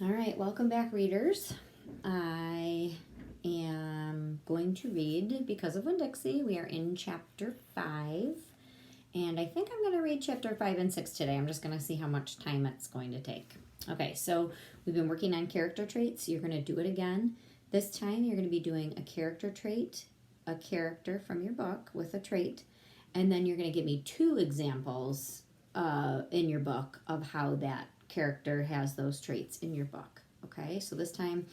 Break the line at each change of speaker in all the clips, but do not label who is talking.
All right, welcome back, readers. I am going to read Because of Winn-Dixie. We are in chapter 5, and I think I'm going to read chapter 5 and 6 today. I'm just going to see how much time it's going to take. Okay, so we've been working on character traits. You're going to do it again. This time you're going to be doing a character trait, a character from your book with a trait, and then you're going to give me 2 examples in your book of how that character has those traits in your book. Okay, so this time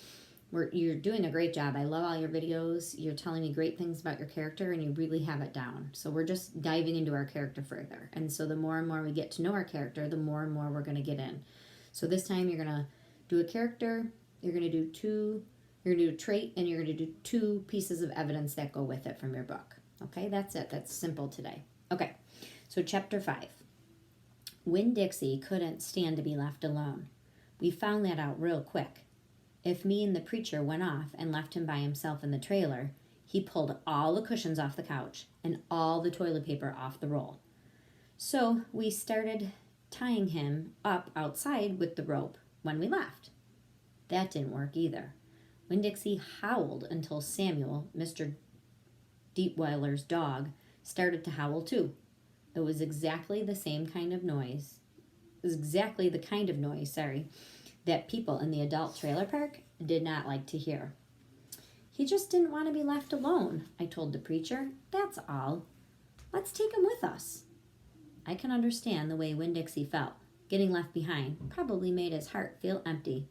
you're doing a great job. I love all your videos. You're telling me great things about your character and you really have it down. So we're just diving into our character further. And so the more and more we get to know our character, the more and more we're going to get in. So this time you're going to do a character, you're going to do a trait, and you're going to do 2 pieces of evidence that go with it from your book. Okay, that's it. That's simple today. Okay, so chapter 5. Winn-Dixie couldn't stand to be left alone. We found that out real quick. If me and the preacher went off and left him by himself in the trailer, he pulled all the cushions off the couch and all the toilet paper off the roll. So we started tying him up outside with the rope when we left. That didn't work either. Winn-Dixie howled until Samuel, Mr. Deepweiler's dog, started to howl too. It was exactly the kind of noise that people in the adult trailer park did not like to hear. He just didn't want to be left alone, I told the preacher. That's all. Let's take him with us. I can understand the way Winn-Dixie felt. Getting left behind probably made his heart feel empty.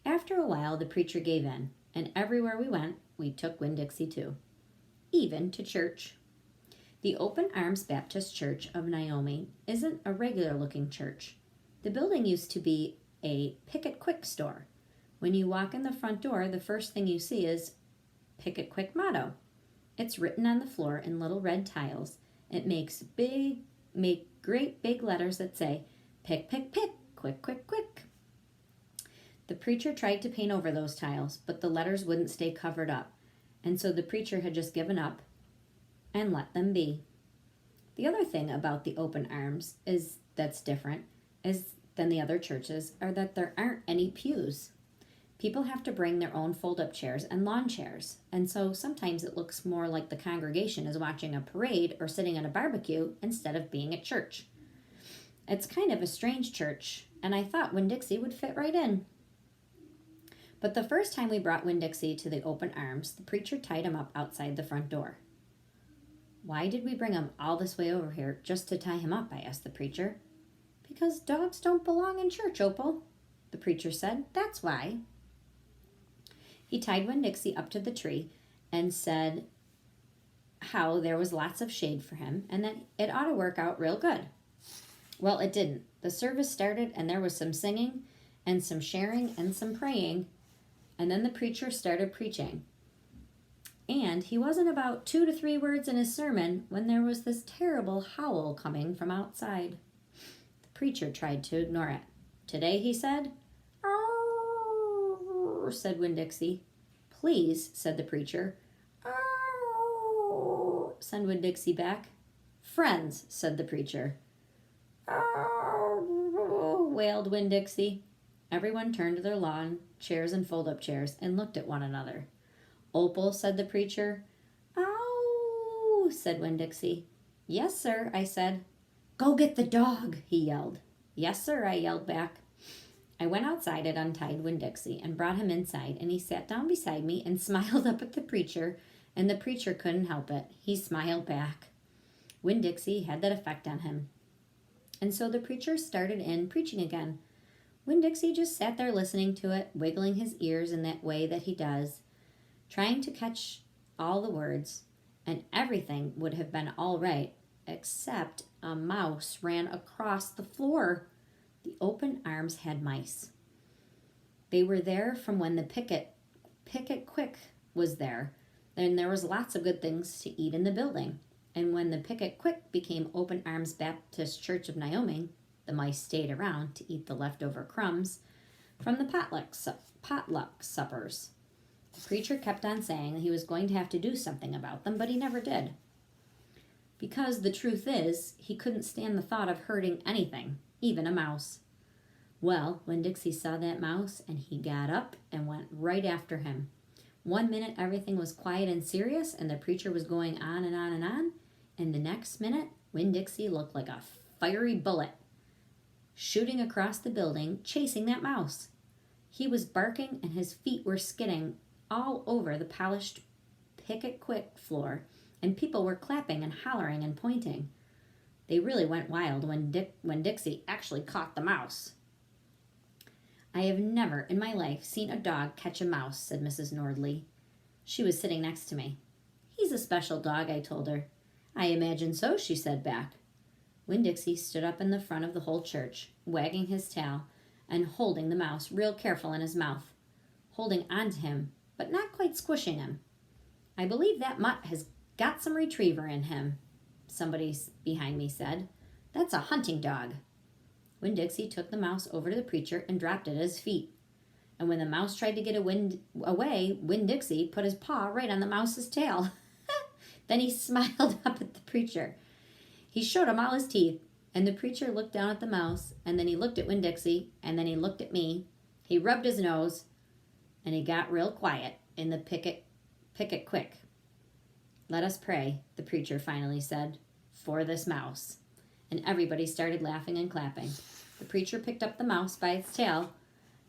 After a while, the preacher gave in, and everywhere we went, we took Winn-Dixie too. Even to church. The Open Arms Baptist Church of Naomi isn't a regular-looking church. The building used to be a Pick It Quick store. When you walk in the front door, the first thing you see is Pick It Quick motto. It's written on the floor in little red tiles. It makes great big letters that say, pick, pick, pick, quick, quick, quick. The preacher tried to paint over those tiles, but the letters wouldn't stay covered up, and so the preacher had just given up and let them be. The other thing about the Open Arms that's different than the other churches are that there aren't any pews. People have to bring their own fold-up chairs and lawn chairs, and so sometimes it looks more like the congregation is watching a parade or sitting at a barbecue instead of being at church. It's kind of a strange church, and I thought Winn-Dixie would fit right in. But the first time we brought Winn-Dixie to the Open Arms, the preacher tied him up outside the front door. Why did we bring him all this way over here just to tie him up? I asked the preacher. Because dogs don't belong in church, Opal, the preacher said. That's why. He tied Winn-Dixie up to the tree and said how there was lots of shade for him and that it ought to work out real good. Well, it didn't. The service started and there was some singing and some sharing and some praying, and then the preacher started preaching. And he wasn't about 2 to 3 words in his sermon when there was this terrible howl coming from outside. The preacher tried to ignore it. Today, he said, "Arr," said Winn-Dixie. Please, said the preacher. "Arr," said Winn-Dixie back. Friends, said the preacher. "Arr," wailed Winn-Dixie. Everyone turned to their lawn chairs and fold-up chairs and looked at one another. Opal, said the preacher. Ow, said Winn-Dixie. Yes, sir, I said. Go get the dog, he yelled. Yes, sir, I yelled back. I went outside and untied Winn-Dixie and brought him inside, and he sat down beside me and smiled up at the preacher, and the preacher couldn't help it. He smiled back. Winn-Dixie had that effect on him. And so the preacher started in preaching again. Winn-Dixie just sat there listening to it, wiggling his ears in that way that he does, trying to catch all the words, and everything would have been all right, except a mouse ran across the floor. The Open Arms had mice. They were there from when the Pick It Quick was there, and there was lots of good things to eat in the building. And when the Pick It Quick became Open Arms Baptist Church of Naomi, the mice stayed around to eat the leftover crumbs from the potluck suppers. The preacher kept on saying that he was going to have to do something about them, but he never did. Because the truth is, he couldn't stand the thought of hurting anything, even a mouse. Well, Winn-Dixie saw that mouse and he got up and went right after him. 1 minute everything was quiet and serious and the preacher was going on and on and on. And the next minute, Winn-Dixie looked like a fiery bullet shooting across the building, chasing that mouse. He was barking and his feet were skidding all over the polished Pick-It Quick floor, and people were clapping and hollering and pointing. They really went wild when Dixie actually caught the mouse. I have never in my life seen a dog catch a mouse, said Mrs. Nordley. She was sitting next to me. He's a special dog, I told her. I imagine so, she said back. Winn-Dixie stood up in the front of the whole church, wagging his tail and holding the mouse real careful in his mouth, holding on to him, but not quite squishing him. I believe that mutt has got some retriever in him, somebody behind me said. That's a hunting dog. Winn-Dixie took the mouse over to the preacher and dropped it at his feet. And when the mouse tried to get away, Winn-Dixie put his paw right on the mouse's tail. Then he smiled up at the preacher. He showed him all his teeth, and the preacher looked down at the mouse, and then he looked at Winn-Dixie, and then he looked at me. He rubbed his nose, and he got real quiet in the Pick-It Quick. Let us pray, the preacher finally said, for this mouse. And everybody started laughing and clapping. The preacher picked up the mouse by its tail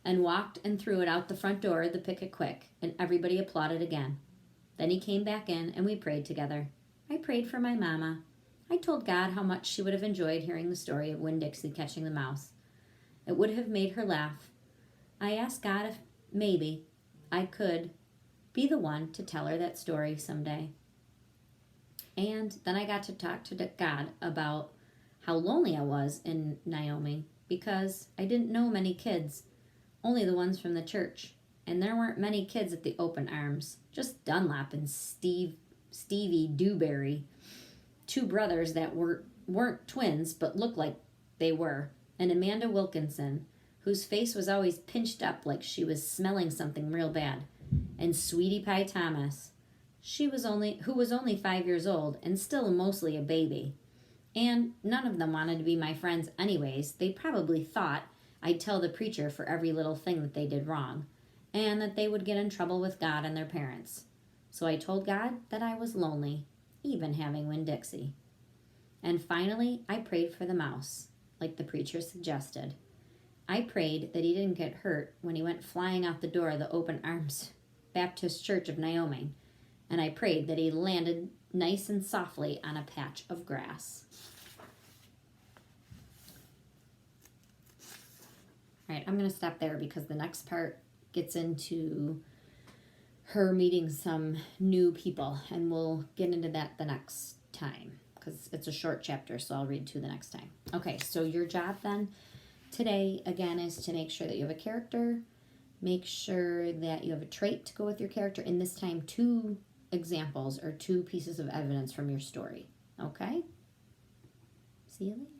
and walked and threw it out the front door of the Pick-It Quick, and everybody applauded again. Then he came back in, and we prayed together. I prayed for my mama. I told God how much she would have enjoyed hearing the story of Winn-Dixie catching the mouse. It would have made her laugh. I asked God if maybe I could be the one to tell her that story someday. And then I got to talk to God about how lonely I was in Naomi because I didn't know many kids, only the ones from the church. And there weren't many kids at the open arms, just Dunlap and Stevie Dewberry, two brothers that weren't twins but looked like they were, and Amanda Wilkinson, whose face was always pinched up like she was smelling something real bad, and Sweetie Pie Thomas, who was only 5 years old and still mostly a baby. And none of them wanted to be my friends anyways. They probably thought I'd tell the preacher for every little thing that they did wrong, and that they would get in trouble with God and their parents. So I told God that I was lonely, even having Winn-Dixie. And finally, I prayed for the mouse, like the preacher suggested. I prayed that he didn't get hurt when he went flying out the door of the Open Arms Baptist Church of Naomi, and I prayed that he landed nice and softly on a patch of grass. All right, I'm going to stop there because the next part gets into her meeting some new people, and we'll get into that the next time because it's a short chapter, so I'll read two the next time. Okay, so your job then today, again, is to make sure that you have a character, make sure that you have a trait to go with your character, and this time 2 examples or 2 pieces of evidence from your story. Okay? See you later.